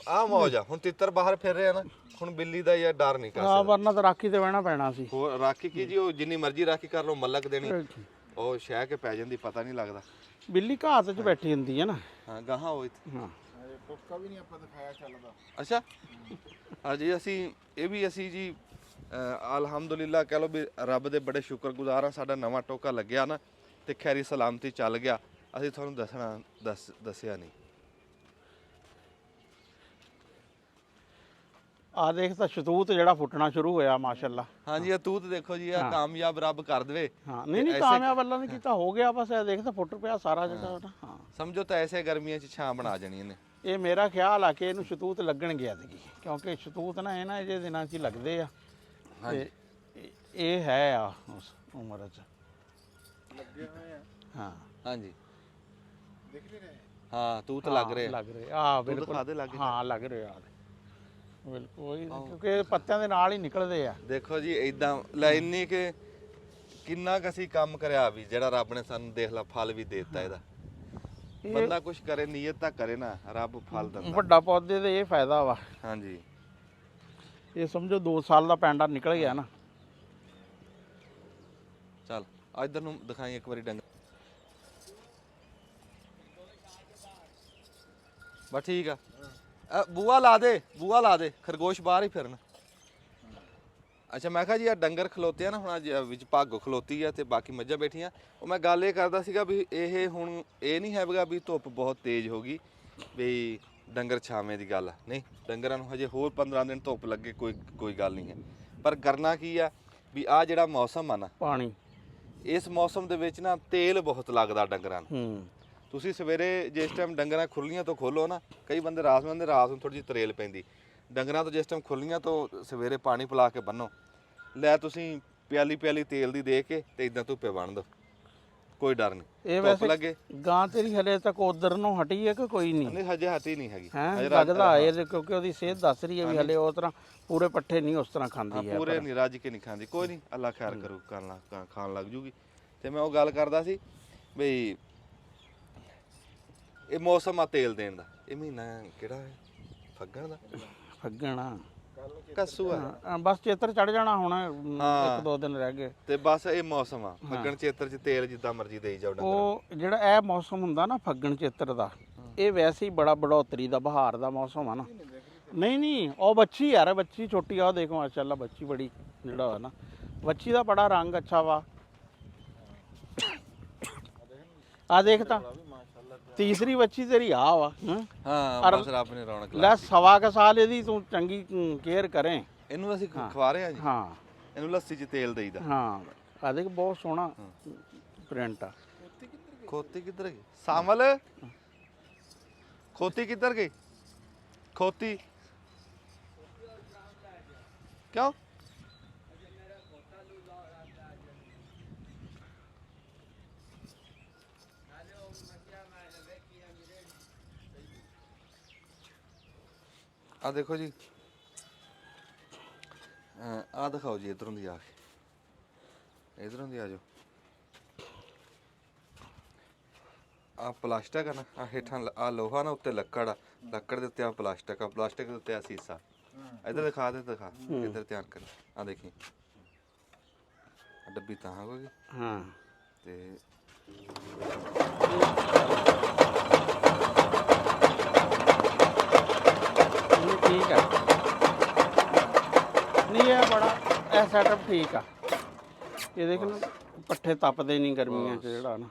S3: ਆ ਮੌਜ ਆ। ਹੁਣ ਤਿੱਤਰ ਬਾਹਰ ਫਿਰ ਰਿਹਾ ਨਾ, ਹੁਣ ਬਿੱਲੀ ਦਾ ਯਾਰ ਡਰ ਨਹੀਂ ਕਰ
S4: ਹਾਂ ਵਰਨਾ ਤਾਂ ਰਾਖੀ ਤੇ ਬਹਿਣਾ ਪੈਣਾ ਸੀ।
S3: ਹੋਰ ਰਾਖੀ ਕੀ ਜੀ, ਉਹ ਜਿੰਨੀ ਮਰਜ਼ੀ ਰਾਖੀ ਕਰ ਲਓ ਮੱਲਕ ਦੇਣੀ, ਉਹ ਸ਼ਹਿ ਕੇ ਪੈ ਜਾਂਦੀ, ਪਤਾ ਨਹੀਂ ਲੱਗਦਾ।
S4: ਬਿੱਲੀ ਘਾਤ 'ਚ ਬੈਠੀ ਹੁੰਦੀ ਹੈ ਨਾ।
S3: ਹਾਂ ਗਾਹਾਂ ਉਹ ਇੱਥੇ।
S4: ਹਾਂ
S1: ਟੋਕਾ ਵੀ ਨਹੀਂ ਆਪਾਂ ਦਿਖਾਇਆ ਚੱਲਦਾ।
S3: ਅੱਛਾ ਹਾਂਜੀ ਅਸੀਂ ਇਹ ਵੀ ਅਸੀਂ ਜੀ ਅਲਹਮਦੁਲਿਲਾ ਕਹਿ ਲਓ ਵੀ ਰੱਬ ਦੇ ਬੜੇ ਸ਼ੁਕਰਗੁਜ਼ਾਰ ਆ। ਸਾਡਾ ਨਵਾਂ ਟੋਕਾ ਲੱਗਿਆ ਨਾ ਤੇ ਖੈਰੀ ਸਲਾਮਤੀ ਚੱਲ ਗਿਆ। ਅਸੀਂ ਤੁਹਾਨੂੰ ਦੱਸਿਆ ਨਹੀਂ।
S4: ਆ ਦੇਖ ਤਾਂ ਸ਼ਤੂਤ ਜਿਹੜਾ ਫੁੱਟਣਾ ਸ਼ੁਰੂ ਹੋਇਆ ਮਾਸ਼ਾਅੱਲਾ।
S3: ਹਾਂਜੀ ਇਹ ਤੂਤ ਦੇਖੋ ਜੀ, ਆ ਕਾਮਯਾਬ ਰੱਬ ਕਰ ਦੇਵੇ।
S4: ਹਾਂ ਨਹੀਂ ਨਹੀਂ ਕਾਮਯਾਬ ਅੱਲਾ ਨੇ ਕੀਤਾ, ਹੋ ਗਿਆ ਬਸ। ਇਹ ਦੇਖ ਤਾਂ ਫੁੱਟ ਪਿਆ ਸਾਰਾ ਜਿਹੜਾ ਨਾ। ਹਾਂ
S3: ਸਮਝੋ ਤਾਂ ਐਸੇ ਗਰਮੀਆਂ 'ਚ ਛਾਂ ਬਣਾ ਜਾਣੀ ਇਹਨੇ।
S4: ਇਹ ਮੇਰਾ ਖਿਆਲ ਆ ਕਿ ਇਹਨੂੰ ਸ਼ਤੂਤ ਲੱਗਣਗੇ ਐਤਕੀ, ਕਿਉਂਕਿ ਸ਼ਤੂਤ ਨਾ ਇਹਨਾਂ ਜਿਹੇ ਦਿਨਾਂ 'ਚ ਹੀ ਲੱਗਦੇ ਆ। ਤੇ ਇਹ ਹੈ ਆ ਉਸ ਉਮਰ 'ਚ।
S1: ਲੱਗੇ ਹੋਏ ਆ
S4: ਹਾਂ
S3: ਹਾਂਜੀ
S1: ਦਿਖ ਨਹੀਂ ਰਹੇ
S3: ਹਾਂ ਤੂਤ ਲੱਗ ਰਿਹਾ
S4: ਲੱਗ ਰਿਹਾ ਆ ਬਿਲਕੁਲ
S3: ਦਿਖਾ ਦੇ ਲੱਗ
S4: ਹਾਂ ਲੱਗ ਰਿਹਾ ਬਿਲਕੁਲ ਉਹੀ ਕਿਉਂਕਿ ਪੱਤਿਆਂ ਦੇ ਨਾਲ ਹੀ ਨਿਕਲਦੇ ਆ।
S3: ਦੇਖੋ ਜੀ ਇਦਾਂ ਲੈ ਇੰਨੀ ਕਿ ਕਿੰਨਾ ਕੁ ਅਸੀਂ ਕੰਮ ਕਰਿਆ ਵੀ ਜਿਹੜਾ ਰੱਬ ਨੇ ਸਾਨੂੰ ਦੇਖ ਲਾ ਫਲ ਵੀ ਦੇ ਦਿੱਤਾ ਇਹਦਾ। ਬੰਦਾ ਕੁਝ ਕਰੇ ਨੀਅਤ ਤਾਂ ਕਰੇ ਨਾ ਰੱਬ ਫਲ ਦਿੰਦਾ।
S4: ਵੱਡਾ ਪੌਦੇ ਦੇ ਇਹ ਫਾਇਦਾ ਵਾ
S3: ਹਾਂਜੀ
S4: ਇਹ ਸਮਝੋ 2 ਸਾਲ ਦਾ ਪੈਂਡਾ ਨਿਕਲ ਗਿਆ ਨਾ।
S3: ਚੱਲ ਇੱਧਰ ਨੂੰ ਦਿਖਾਈ ਇੱਕ ਵਾਰੀ ਡੰਗਰ ਬਸ ਠੀਕ ਆ ਬੂਆ ਲਾ ਦੇ ਖਰਗੋਸ਼ ਬਾਹਰ ਹੀ ਫਿਰਨ। ਅੱਛਾ ਮੈਂ ਕਿਹਾ ਜੀ ਆ ਡੰਗਰ ਖਲੋਤੇ ਆ ਨਾ ਹੁਣ ਅੱਜ ਵਿੱਚ ਭਾਗੋ ਖਲੋਤੀ ਆ ਤੇ ਬਾਕੀ ਮੱਝਾਂ ਬੈਠੀਆਂ। ਉਹ ਮੈਂ ਗੱਲ ਇਹ ਕਰਦਾ ਸੀਗਾ ਵੀ ਇਹ ਹੁਣ ਇਹ ਨਹੀਂ ਹੈਗਾ ਵੀ ਧੁੱਪ ਬਹੁਤ ਤੇਜ਼ ਹੋ ਗਈ ਵੀ ਡੰਗਰ ਛਾਵੇਂ ਦੀ ਗੱਲ ਆ ਨਹੀਂ ਡੰਗਰਾਂ ਨੂੰ ਹਜੇ ਹੋਰ 15 ਦਿਨ ਧੁੱਪ ਲੱਗੇ ਕੋਈ ਗੱਲ ਨਹੀਂ ਹੈ। ਪਰ ਕਰਨਾ ਕੀ ਆ ਵੀ ਆ ਜਿਹੜਾ ਮੌਸਮ ਆ ਨਾ
S4: ਪਾਣੀ
S3: ਇਸ ਮੌਸਮ ਦੇ ਵਿੱਚ ਨਾ ਤੇਲ ਬਹੁਤ ਲੱਗਦਾ ਡੰਗਰਾਂ ਨੂੰ।
S4: ਹੂੰ
S3: ਤੁਸੀਂ ਸਵੇਰੇ ਜਿਸ ਟਾਈਮ ਡੰਗਰਾਂ ਖੁੱਲੀਆਂ ਤੋਂ ਖੋਲੋ ਨਾ ਕਈ ਬੰਦੇ ਰਾਤ ਨੂੰ ਥੋੜੀ ਜਿਹੀ ਤਰੇਲ ਪੈਂਦੀ ਡੰਗਰਾਂ ਤੋਂ ਜਿਸ ਟਾਈਮ ਖੁੱਲੀਆਂ ਤੋਂ ਸਵੇਰੇ ਪਾਣੀ ਪਿਲਾ ਕੇ ਬੰਨੋ ਲੈ ਤੁਸੀਂ ਪਿਆਲੀ ਤੇਲ ਦੀ ਦੇ ਕੇ ਤੇ ਇਦਾਂ ਧੁੱਪੇ ਬੰਨ ਦੋ ਕੋਈ ਡਰ ਨਹੀਂ
S4: ਇਹ
S3: ਧੁੱਪ
S4: ਵੈਸੇ
S3: ਲੱਗੇ
S4: ਗਾਂ ਤੇਰੀ ਹਲੇ ਤੱਕ ਉਧਰ ਨੂੰ ਹਟੀ ਹੈ ਕਿ ਕੋਈ ਨਹੀਂ
S3: ਨਹੀਂ ਹਜੇ ਹੱਥ ਹੀ ਨਹੀਂ ਹੈਗੀ
S4: ਹੈ ਲੱਗਦਾ ਇਹ ਕਿਉਂਕਿ ਉਹਦੀ ਸਿਹਤ ਦੱਸ ਰਹੀ ਹੈ ਵੀ ਹਲੇ ਉਹ ਤਰ੍ਹਾਂ ਪੂਰੇ ਪੱਠੇ ਨਹੀਂ ਉਸ ਤਰ੍ਹਾਂ ਖਾਂਦੀ ਹੈ
S3: ਪੂਰੇ ਨਹੀਂ ਰੱਜ ਕੇ ਨਹੀਂ ਖਾਂਦੀ ਕੋਈ ਨਹੀਂ ਅੱਲਾ ਖੈਰ ਕਰੂ ਖਾਣ ਲੱਗ ਜੂਗੀ। ਤੇ ਮੈਂ ਉਹ ਗੱਲ ਕਰਦਾ ਸੀ ਬਈ ਇਹ ਮੌਸਮ ਆ ਤੇਲ ਦੇਣ ਦਾ ਇਹ ਮਹੀਨਾ ਕਿਹੜਾ ਹੈ ਫੱਗਣ ਦਾ
S4: ਫੱਗਣਾ
S3: ਕੱਸੂ ਆ
S4: ਬਸ ਚੇਤਰ ਚੜ ਜਾਣਾ ਹੁਣ 1-2 ਦਿਨ ਰਹਿ ਗਏ
S3: ਤੇ ਬਸ ਇਹ ਮੌਸਮ ਆ ਫੱਗਣ ਚੇਤਰ ਚ ਤੇਲ ਜਿੱਦਾਂ ਮਰਜ਼ੀ ਦੇਈ ਜਾਓ ਡੰਗਰਾਂ
S4: ਉਹ ਜਿਹੜਾ ਇਹ ਮੌਸਮ ਹੁੰਦਾ ਨਾ ਫੱਗਣ ਚੇਤਰ ਦਾ ਇਹ ਵੈਸੇ ਹੀ ਬੜਾ ਬੜੋਤਰੀ ਦਾ ਬਹਾਰ ਦਾ ਮੌਸਮ ਆ ਨਾ। ਨਹੀਂ ਉਹ ਬੱਚੀ ਯਾਰ ਬੱਚੀ ਛੋਟੀ ਆ ਉਹ ਦੇਖੋ ਮਾਸ਼ਾਅੱਲਾ ਬੱਚੀ ਬੜੀ ਜਿਹੜਾ ਹੈ ਨਾ ਬੱਚੀ ਦਾ ਬੜਾ ਰੰਗ ਅੱਛਾ ਵਾ ਆ ਦੇਖ ਤਾਂ ਤੀਸਰੀ ਬੱਚੀ ਤੇਰੀ ਆ ਵਾ
S3: ਹਾਂ ਬਸ ਰੱਬ ਨੇ ਰੌਣਕ ਲਾ
S4: ਲੈ 1.25 ਸਾਲ ਇਹਦੀ ਤੂੰ ਚੰਗੀ ਕੇਅਰ ਕਰੇ
S3: ਇਹਨੂੰ ਅਸੀਂ ਖਵਾ ਰਹੇ ਆ ਜੀ
S4: ਹਾਂ
S3: ਇਹਨੂੰ ਲੱਸੀ 'ਚ ਤੇਲ ਦੇਈਦਾ
S4: ਹਾਂ ਆ ਦੇਖ ਬਹੁਤ ਸੋਹਣਾ ਪ੍ਰਿੰਟ ਆ।
S3: ਖੋਤੀ ਕਿੱਧਰ ਗਈ ਸਾਮਲ ਖੋਤੀ ਕਿੱਧਰ ਗਈ ਖੋਤੀ ਕਿਉਂ ਆ ਦੇਖੋ ਜੀ ਆ ਦਿਖਾਓ ਜੀ ਇਧਰੋਂ ਦੀ ਆ ਕੇ ਇਧਰੋਂ ਦੀ ਆ ਜਾਓ ਆ ਪਲਾਸਟਿਕ ਆ ਨਾ ਆ ਹੇਠਾਂ ਆ ਲੋਹਾ ਨਾ ਉੱਤੇ ਲੱਕੜ ਦੇ ਉੱਤੇ ਆ ਪਲਾਸਟਿਕ ਦੇ ਉੱਤੇ ਆ ਸੀਸਾ ਇਧਰ ਦਿਖਾ ਇਧਰ ਧਿਆਨ ਕਰ ਆ ਦੇਖੀ ਡੱਬੀ ਤਾਂ ਹੋ ਗਈ
S4: ਹਾਂ
S3: ਤੇ
S4: ਠੀਕ ਆ ਨਹੀਂ ਇਹ ਬੜਾ ਇਹ ਸੈਟਅਪ ਠੀਕ ਆ ਇਹ ਦੇਖ ਨਾ ਪੱਠੇ ਤਪਦੇ ਨਹੀਂ ਗਰਮੀਆਂ 'ਚ ਜਿਹੜਾ ਨਾ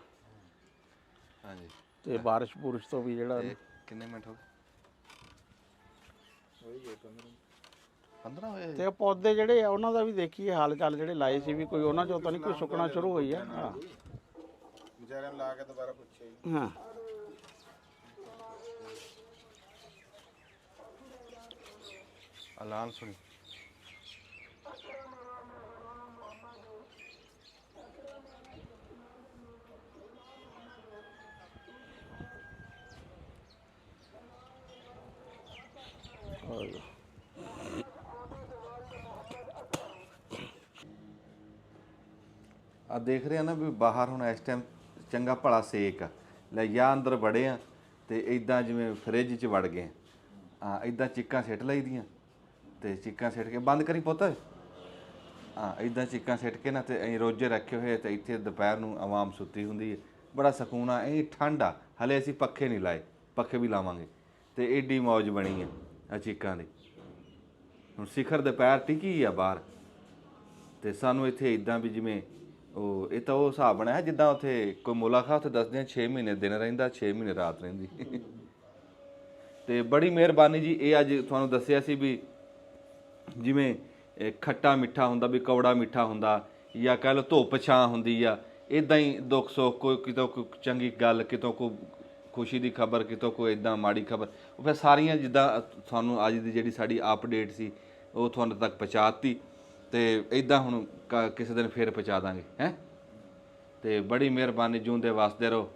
S3: ਹਾਂਜੀ
S4: ਤੇ ਬਾਰਿਸ਼ ਬੁਰਿਸ਼ ਤੋਂ ਵੀ ਜਿਹੜਾ
S3: ਕਿੰਨੇ ਮਿੰਟ ਹੋ ਗਏ 15 ਹੋਏ
S4: ਤੇ ਪੌਦੇ ਜਿਹੜੇ ਆ ਉਹਨਾਂ ਦਾ ਵੀ ਦੇਖੀਏ ਹਾਲ ਚਾਲ ਜਿਹੜੇ ਲਾਏ ਸੀ ਵੀ ਕੋਈ ਉਹਨਾਂ 'ਚੋਂ ਤਾਂ ਨਹੀਂ ਕੋਈ ਸੁੱਕਣਾ ਸ਼ੁਰੂ ਹੋਈ ਆ ਹਾਂ
S1: ਵਿਚਾਰਿਆਂ ਨੂੰ ਲਾ ਕੇ ਦੁਬਾਰਾ ਪੁੱਛਿਆ ਜੀ
S4: ਹਾਂ
S3: ਐਲਾਨ ਸੁਣੀ ਆ ਦੇਖ ਰਹੇ ਆ ਨਾ ਵੀ ਬਾਹਰ ਹੁਣ ਇਸ ਟਾਈਮ ਚੰਗਾ ਭਲਾ ਸੇਕ ਆ ਲੈ ਜਾਂ ਅੰਦਰ ਵੜੇ ਆ ਤੇ ਇਦਾਂ ਜਿਵੇਂ ਫ੍ਰਿਜ 'ਚ ਵੜ ਗਏ ਆ ਇਦਾਂ ਚਿੱਕਾਂ ਸਿੱਟ ਲਈਦੀਆਂ ਤੇ ਚਿੱਕਾਂ ਸਿੱਟ ਕੇ ਬੰਦ ਕਰੀ ਪੁੱਤ ਹਾਂ ਇਦਾਂ ਚਿੱਕਾਂ ਸਿੱਟ ਕੇ ਨਾ ਤੇ ਅਸੀਂ ਰੋਜੇ ਰੱਖੇ ਹੋਏ ਤੇ ਇੱਥੇ ਦੁਪਹਿਰ ਨੂੰ ਆਵਾਮ ਸੁੱਤੀ ਹੁੰਦੀ ਹੈ ਬੜਾ ਸਕੂਨ ਆ ਇਹ ਠੰਡ ਆ ਹਲੇ ਅਸੀਂ ਪੱਖੇ ਨਹੀਂ ਲਾਏ ਪੱਖੇ ਵੀ ਲਾਵਾਂਗੇ ਤੇ ਏਡੀ ਮੌਜ ਬਣੀ ਆ ਆ ਚਿੱਕਾਂ ਦੀ ਹੁਣ ਸਿਖਰ ਦੁਪਹਿਰ ਟਿਕੀ ਆ ਬਾਹਰ ਤੇ ਸਾਨੂੰ ਇੱਥੇ ਇਦਾਂ ਵੀ ਜਿਵੇਂ ਉਹ ਇਹ ਤਾਂ ਉਹ ਹਿਸਾਬ ਬਣਿਆ ਜਿੱਦਾਂ ਉੱਥੇ ਕੋਈ ਮੁਲਾਕਾਤ ਉੱਥੇ ਦੱਸਦੇ ਆ 6 ਮਹੀਨੇ ਦਿਨ ਰਹਿੰਦਾ 6 ਮਹੀਨੇ ਰਾਤ ਰਹਿੰਦੀ ਤੇ ਬੜੀ ਮਿਹਰਬਾਨੀ ਜੀ ਇਹ ਅੱਜ ਤੁਹਾਨੂੰ ਦੱਸਿਆ ਸੀ ਵੀ ਜਿਵੇਂ ਖੱਟਾ ਮਿੱਠਾ ਹੁੰਦਾ ਵੀ ਕੌੜਾ ਮਿੱਠਾ ਹੁੰਦਾ ਜਾਂ ਕਹਿ ਲਓ ਧੁੱਪ ਛਾਂ ਹੁੰਦੀ ਆ ਇਦਾਂ ਹੀ ਦੁੱਖ ਸੁੱਖ ਕੋਈ ਕਿਤੋਂ ਕੋਈ ਚੰਗੀ ਗੱਲ ਕਿਤੋਂ ਕੋਈ ਖੁਸ਼ੀ ਦੀ ਖਬਰ ਕਿਤੋਂ ਕੋਈ ਇਦਾਂ ਮਾੜੀ ਖਬਰ ਉਹ ਫਿਰ ਸਾਰੀਆਂ ਜਿੱਦਾਂ ਤੁਹਾਨੂੰ ਅੱਜ ਦੀ ਜਿਹੜੀ ਸਾਡੀ ਅਪਡੇਟ ਸੀ ਉਹ ਤੁਹਾਨੂੰ ਤੱਕ ਪਹੁੰਚਾਤੀ ਤੇ ਇਦਾਂ ਹੁਣ ਕਿਸੇ ਦਿਨ ਫੇਰ ਪਹੁੰਚਾ ਦਾਂਗੇ ਹੈ ਤੇ ਬੜੀ ਮਿਹਰਬਾਨੀ, ਜਿਉਂਦੇ ਵਸਦੇ ਰਹੋ।